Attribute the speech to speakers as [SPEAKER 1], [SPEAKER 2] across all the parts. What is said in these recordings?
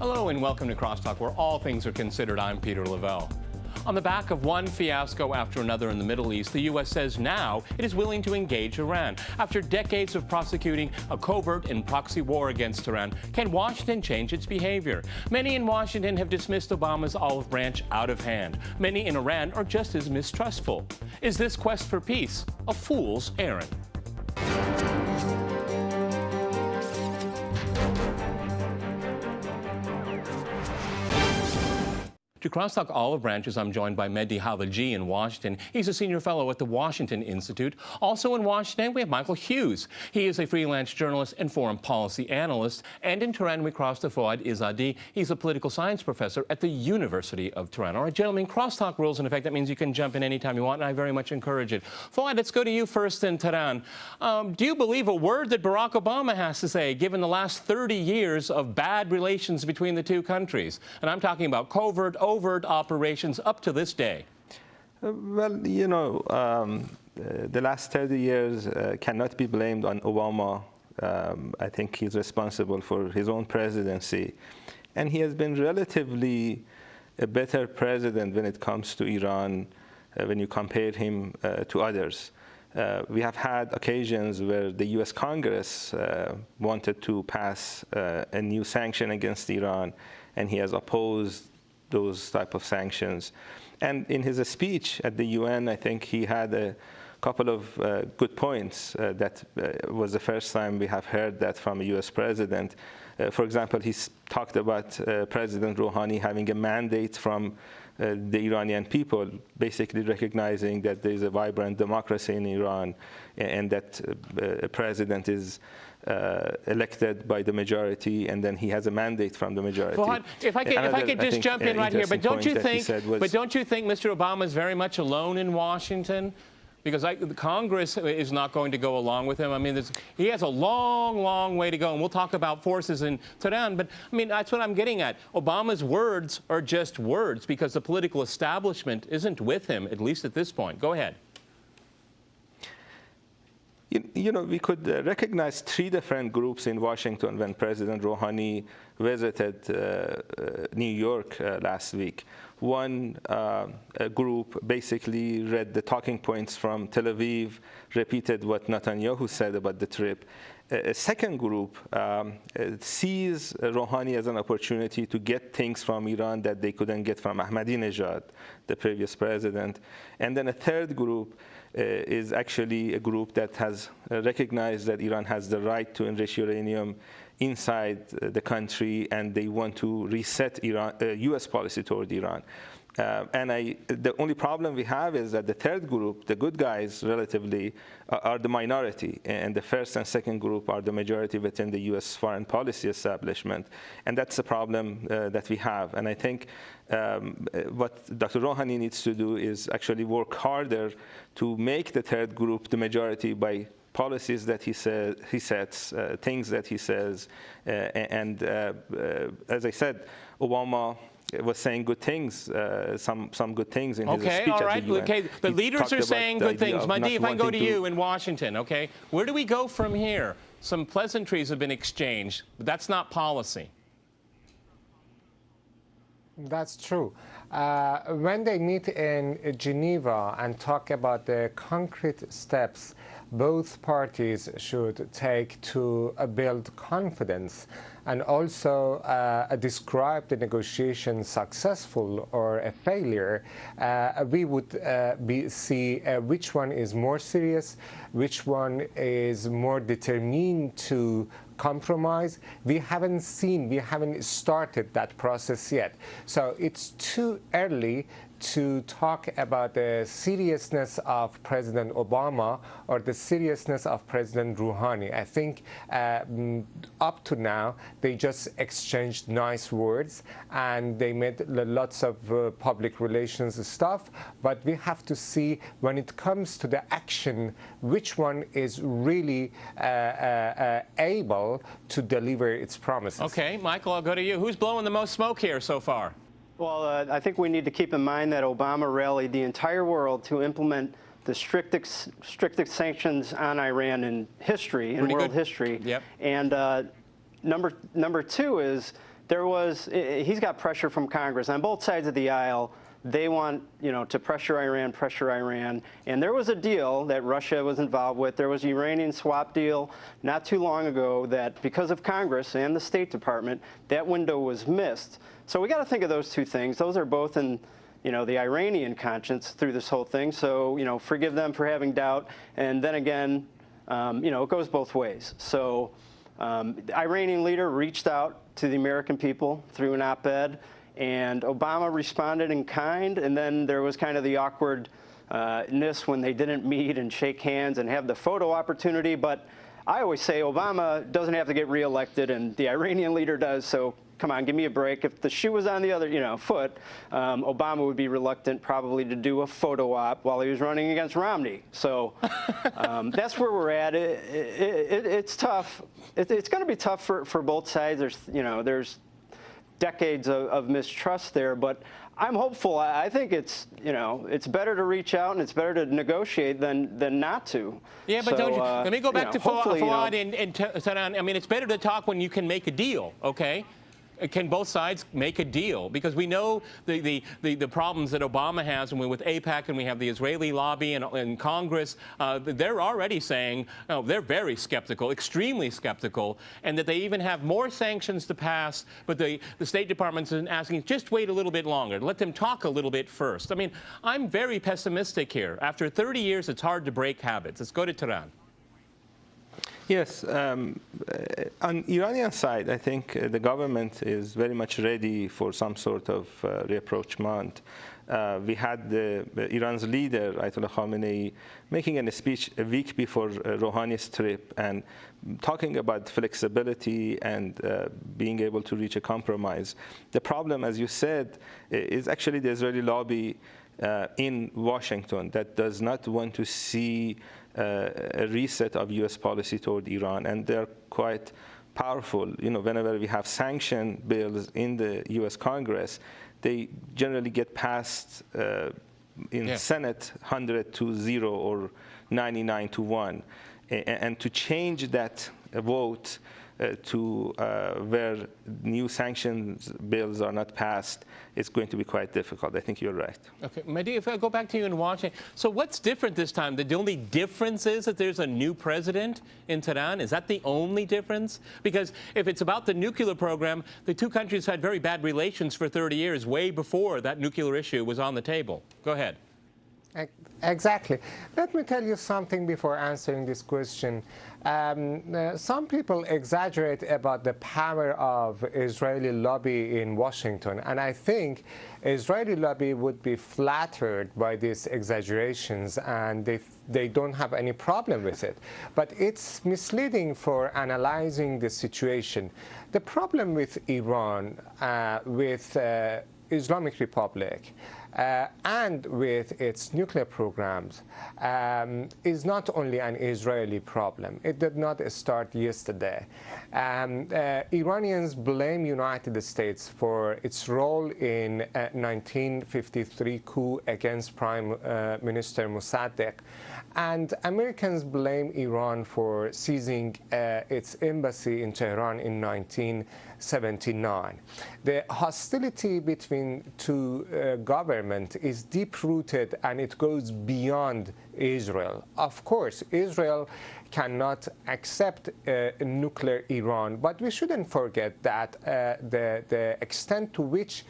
[SPEAKER 1] Hello and welcome to Crosstalk, where all things are considered. I'm Peter Lavelle. On the back of one fiasco after another in the Middle East, the U.S. says now it is willing to engage Iran. After decades of prosecuting a covert and proxy war against Iran, can Washington change its behavior? Many in Washington have dismissed Obama's olive branch out of hand. Many in Iran are just as mistrustful. Is this quest for peace a fool's errand? To Crosstalk Olive Branches, I'm joined by Mehdi Halaji in Washington. He's a senior fellow at the Washington Institute. Also in Washington, we have Michael Hughes. He is a freelance journalist and foreign policy analyst. And in Tehran, we cross to Fouad Izzadi. He's a political science professor at the University of Tehran. All right, gentlemen, Crosstalk rules in effect. That means you can jump in anytime you want, and I very much encourage it. Fouad, let's go to you first in Tehran. Do you believe a word that Barack Obama has to say, given the last 30 years of bad relations between the two countries? And I'm talking about covert, overt operations up to this day.
[SPEAKER 2] Well, you know, the last 30 years cannot be blamed on Obama. I think he's responsible for his own presidency. And he has been relatively a better president when it comes to Iran when you compare him to others. We have had occasions where the U.S. Congress wanted to pass a new sanction against Iran, and he has opposed those type of sanctions. And in his speech at the UN, I think he had a couple of good points. That was the first time we have heard that from a US president. For example, he talked about President Rouhani having a mandate from the Iranian people, basically recognizing that there is a vibrant democracy in Iran and that a president is elected by the majority, and then he has a mandate from the majority.
[SPEAKER 1] Fouad, if I could just jump in right here, but don't you think Mr. Obama is very much alone in Washington? Because the Congress is not going to go along with him. I mean, he has a long, long way to go, and we'll talk about forces in Tehran. But, I mean, that's what I'm getting at. Obama's words are just words because the political establishment isn't with him, at least at this point. Go ahead.
[SPEAKER 2] You know, we could recognize three different groups in Washington when President Rouhani visited New York last week. One group basically read the talking points from Tel Aviv, repeated what Netanyahu said about the trip. A second group sees Rouhani as an opportunity to get things from Iran that they couldn't get from Ahmadinejad, the previous president. And then a third group is actually a group that has recognized that Iran has the right to enrich uranium inside the country, and they want to reset Iran, U.S. policy toward Iran. The only problem we have is that the third group, the good guys relatively, are the minority, and the first and second group are the majority within the U.S. foreign policy establishment. And that's the problem that we have. And I think what Dr. Rouhani needs to do is actually work harder to make the third group the majority by policies that he sets, things that he says. As I said, Obama was saying good things, some good things in his speech at the UN.
[SPEAKER 1] Okay, all right. Okay, the leaders are saying good things. Mehdi, if I go to you in Washington, okay, where do we go from here? Some pleasantries have been exchanged, but that's not policy.
[SPEAKER 3] That's true. When they meet in Geneva and talk about the concrete steps both parties should take to build confidence and also describe the negotiation successful or a failure, we would see which one is more serious, which one is more determined to compromise. We haven't started that process yet. So it's too early to talk about the seriousness of President Obama or the seriousness of President Rouhani. I think up to now, they just exchanged nice words and they made lots of public relations stuff, but we have to see when it comes to the action, which one is really able to deliver its promises.
[SPEAKER 1] Okay, Michael, I'll go to you. Who's blowing the most smoke here so far?
[SPEAKER 4] Well, I think we need to keep in mind that Obama rallied the entire world to implement the strictest sanctions on Iran in history, in world history.
[SPEAKER 1] Yep.
[SPEAKER 4] And number two is he's got pressure from Congress on both sides of the aisle. They want, to pressure Iran, and there was a deal that Russia was involved with. There was an Iranian swap deal not too long ago that, because of Congress and the State Department, that window was missed. So we got to think of those two things. Those are both in, the Iranian conscience through this whole thing. So, forgive them for having doubt. And then again, it goes both ways. So the Iranian leader reached out to the American people through an op-ed. And Obama responded in kind, and then there was kind of the awkwardness when they didn't meet and shake hands and have the photo opportunity. But I always say Obama doesn't have to get reelected, and the Iranian leader does. So come on, give me a break. If the shoe was on the other, foot, Obama would be reluctant probably to do a photo op while he was running against Romney. So that's where we're at. It's tough. It's going to be tough for both sides. There's decades of mistrust there, but I'm hopeful. I think it's better to reach out and it's better to negotiate than not to.
[SPEAKER 1] Yeah, but don't you? Let me go back to Fawad and Tehran. I mean, it's better to talk when you can make a deal. Okay. Can both sides make a deal? Because we know the problems that Obama has, and with AIPAC, and we have the Israeli lobby and Congress. They're already saying they're very skeptical, extremely skeptical, and that they even have more sanctions to pass. But the State Department's asking, just wait a little bit longer. Let them talk a little bit first. I mean, I'm very pessimistic here. After 30 years, it's hard to break habits. Let's go to Tehran.
[SPEAKER 2] Yes, on Iranian side, I think the government is very much ready for some sort of rapprochement. We had Iran's leader, Ayatollah Khamenei, making a speech a week before Rouhani's trip and talking about flexibility and being able to reach a compromise. The problem, as you said, is actually the Israeli lobby in Washington that does not want to see a reset of U.S. policy toward Iran, and they're quite powerful. Whenever we have sanction bills in the U.S. Congress, they generally get passed in Senate 100-0 or 99-1, and to change that vote to where new sanctions bills are not passed, it's going to be quite difficult. I think you're right.
[SPEAKER 1] Okay, Mehdi, if I go back to you in Washington, so what's different this time? The only difference is that there's a new president in Tehran? Is that the only difference? Because if it's about the nuclear program, the two countries had very bad relations for 30 years, way before that nuclear issue was on the table. Go ahead.
[SPEAKER 3] Exactly. Let me tell you something before answering this question. Some people exaggerate about the power of Israeli lobby in Washington, and I think Israeli lobby would be flattered by these exaggerations, and they don't have any problem with it. But it's misleading for analyzing the situation. The problem with Iran, with Islamic Republic, and with its nuclear programs is not only an Israeli problem. It did not start yesterday. Iranians blame United States for its role in 1953 coup against Prime Minister Mossadegh, and Americans blame Iran for seizing its embassy in Tehran in 1979. The hostility between two governments is deep-rooted, and it goes beyond Israel. Of course, Israel cannot accept nuclear Iran, but we shouldn't forget that the extent to which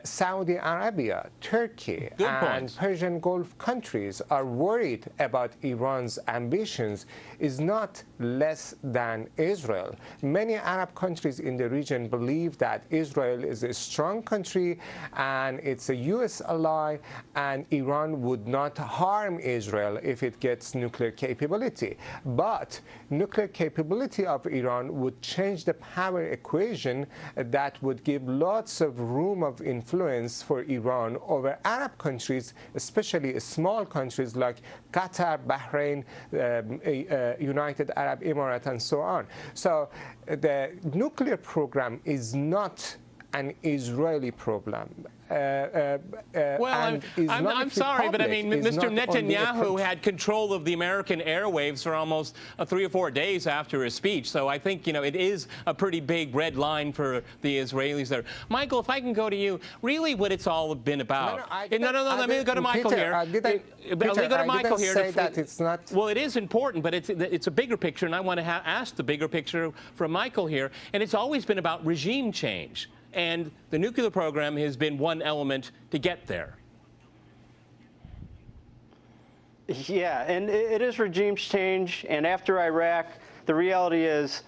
[SPEAKER 3] Saudi Arabia, Turkey, and Persian Gulf countries are worried about Iran's ambitions is not less than Israel. Many Arab countries in the region believe that Israel is a strong country and it's a U.S. ally, and Iran would not harm Israel if it gets nuclear capability. But nuclear capability of Iran would change the power equation that would give lots of room of influence for Iran over Arab countries, especially small countries like Qatar, Bahrain, United Arab Emirates, and so on. So the nuclear program is not an Israeli problem.
[SPEAKER 1] Well, I'm sorry, but I mean, Mr. Netanyahu had control of the American airwaves for almost 3 or 4 days after his speech. So I think, you know, it is a pretty big red line for the Israelis there. Michael, if I can go to you, really what it's all been about. No, let me go to Michael here. Let me go to Michael here.
[SPEAKER 3] Say that it's not.
[SPEAKER 1] Well, it is important, but it's a bigger picture, and I want to ask the bigger picture from Michael here. And it's always been about regime change. And the nuclear program has been one element to get there.
[SPEAKER 4] Yeah, and it is regime change. And after Iraq, the reality is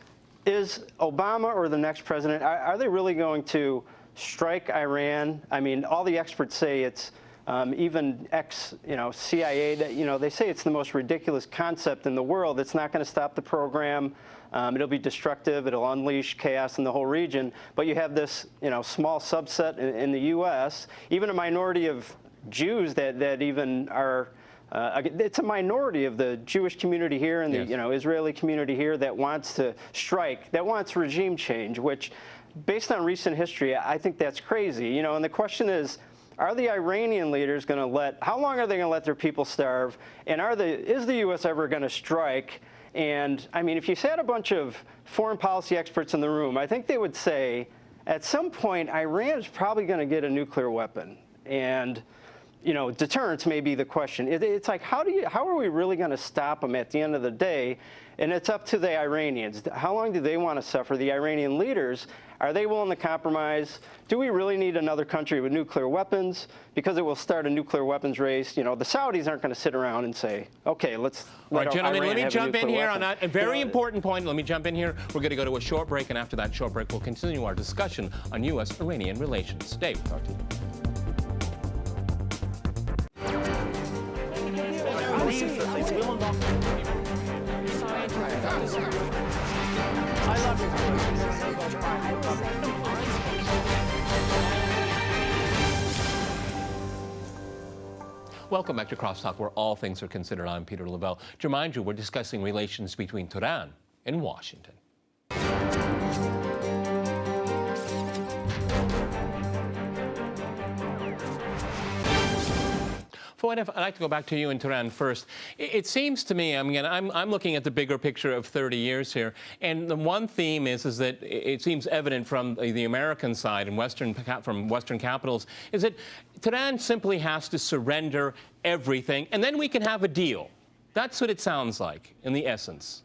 [SPEAKER 4] Obama or the next president, are they really going to strike Iran? I mean, all the experts say it's even CIA, that, they say it's the most ridiculous concept in the world. It's not going to stop the program. It'll be destructive. It'll unleash chaos in the whole region. But you have this, small subset in the U.S., even a minority of Jews that even are. It's a minority of the Jewish community here and the Israeli community here that wants to strike, that wants regime change. Which, based on recent history, I think that's crazy. And the question is, are the Iranian leaders going to how long are they going to let their people starve? And is the U.S. ever going to strike? And, I mean, if you had a bunch of foreign policy experts in the room, I think they would say, at some point, Iran is probably going to get a nuclear weapon. And, deterrence may be the question. It's like, how are we really going to stop them at the end of the day? And it's up to the Iranians. How long do they want to suffer? The Iranian leaders, are they willing to compromise? Do we really need another country with nuclear weapons? Because it will start a nuclear weapons race. The Saudis aren't going to sit around and say, okay, let's
[SPEAKER 1] All right, gentlemen,
[SPEAKER 4] Iran
[SPEAKER 1] let me jump in here
[SPEAKER 4] weapon.
[SPEAKER 1] on a very important point. Let me jump in here. We're going to go to a short break, and after that short break, we'll continue our discussion on U.S.-Iranian relations. Dave, talk to you. Welcome back to Crosstalk, where all things are considered. I'm Peter Lavelle. To remind you, we're discussing relations between Tehran and Washington. Fouad, I'd like to go back to you in Tehran first. It seems to me, I mean, I'm looking at the bigger picture of 30 years here, and the one theme is that it seems evident from the American side and from Western capitals is that Tehran simply has to surrender everything, and then we can have a deal. That's what it sounds like in the essence.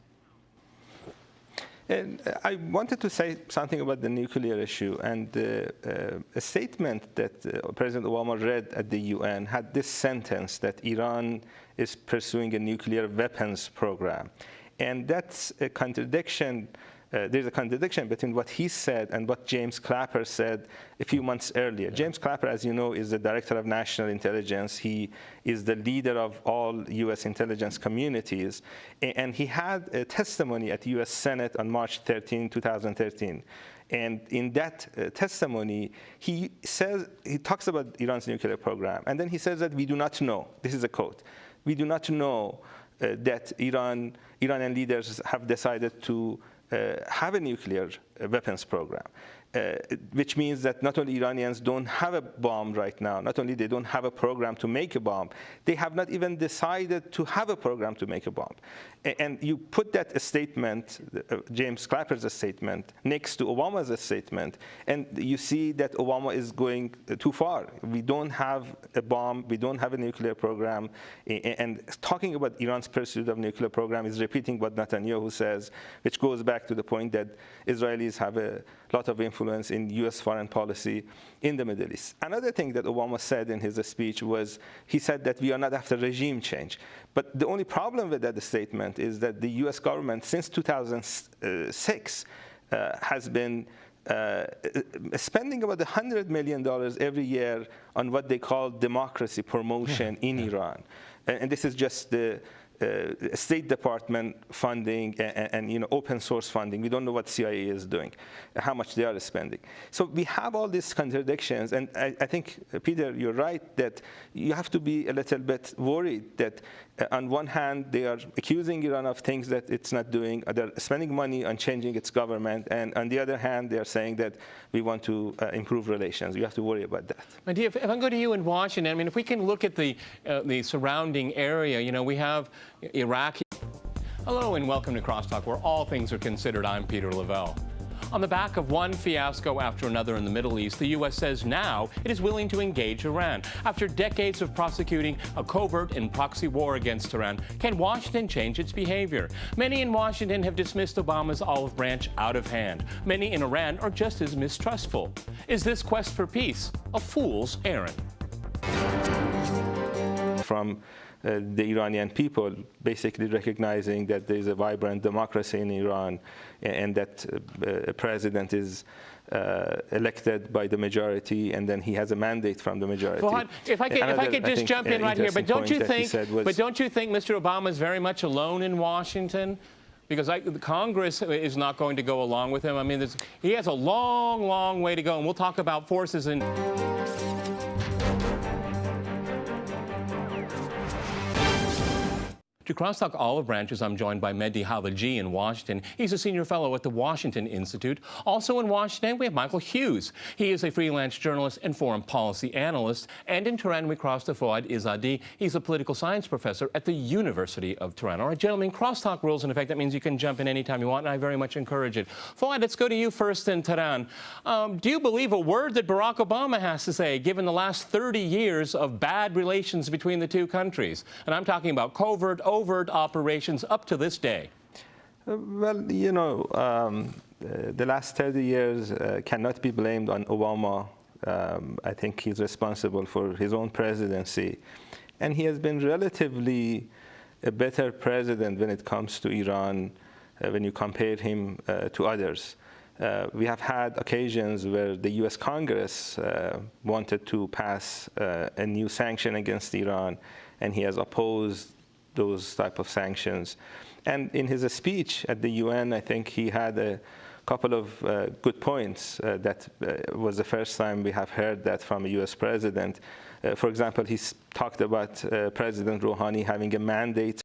[SPEAKER 2] And I wanted to say something about the nuclear issue, and a statement that President Obama read at the UN had this sentence that Iran is pursuing a nuclear weapons program. And that's a contradiction. There's a contradiction between what he said and what James Clapper said a few months earlier. James Clapper, as you know, is the Director of National Intelligence. He is the leader of all U.S. intelligence communities. And he had a testimony at the U.S. Senate on March 13, 2013. And in that testimony, he talks about Iran's nuclear program. And then he says that we do not know. This is a quote. We do not know that Iranian leaders have decided to have a nuclear weapons program, which means that not only Iranians don't have a bomb right now, not only they don't have a program to make a bomb, they have not even decided to have a program to make a bomb. And you put that statement, James Clapper's statement, next to Obama's statement, and you see that Obama is going too far. We don't have a bomb, we don't have a nuclear program, and talking about Iran's pursuit of nuclear program is repeating what Netanyahu says, which goes back to the point that Israelis have a lot of influence in U.S. foreign policy in the Middle East. Another thing that Obama said in his speech was, he said that we are not after regime change. But the only problem with that statement is that the U.S. government, since 2006, has been spending about $100 million every year on what they call democracy promotion in Iran. And this is just the State Department funding and open source funding. We don't know what CIA is doing, how much they are spending. So we have all these contradictions, and I think, Peter, you're right that you have to be a little bit worried that on one hand they are accusing Iran of things that it's not doing, they're spending money on changing its government, and on the other hand they are saying that we want to improve relations. You have to worry about that.
[SPEAKER 1] Mehdi, if I go to you in Washington, I mean, if we can look at the surrounding area, we have Iraq. Hello and welcome to Crosstalk, where all things are considered. I'm Peter Lavelle. On the back of one fiasco after another in the Middle East, the U.S. says now it is willing to engage Iran. After decades of prosecuting a covert and proxy war against Iran, can Washington change its behavior? Many in Washington have dismissed Obama's olive branch out of hand. Many in Iran are just as mistrustful. Is this quest for peace a fool's errand?
[SPEAKER 2] From the Iranian people basically recognizing that there is a vibrant democracy in Iran and that a president is elected by the majority, and then he has a mandate from the majority.
[SPEAKER 1] Fouad, if I could just jump in right here, but don't you think Mr. Obama is very much alone in Washington? Because the Congress is not going to go along with him. I mean, he has a long, long way to go, and we'll talk about forces in. To Crosstalk Olive Branches, I'm joined by Mehdi Halaji in Washington. He's a senior fellow at the Washington Institute. Also in Washington, we have Michael Hughes. He is a freelance journalist and foreign policy analyst. And in Tehran, we cross to Fouad Izzadi. He's a political science professor at the University of Tehran. All right, gentlemen, Crosstalk rules in effect. That means you can jump in anytime you want, and I very much encourage it. Fouad, let's go to you first in Tehran. Do you believe a word that Barack Obama has to say, given the last 30 years of bad relations between the two countries? And I'm talking about covert, overt operations up to this day.
[SPEAKER 2] Well, the last 30 years cannot be blamed on Obama. I think he's responsible for his own presidency. And he has been relatively a better president when it comes to Iran when you compare him to others. We have had occasions where the U.S. Congress wanted to pass a new sanction against Iran, and he has opposed those type of sanctions. And in his speech at the UN, I think he had a couple of good points. That was the first time we have heard that from a US president. For example, he talked about President Rouhani having a mandate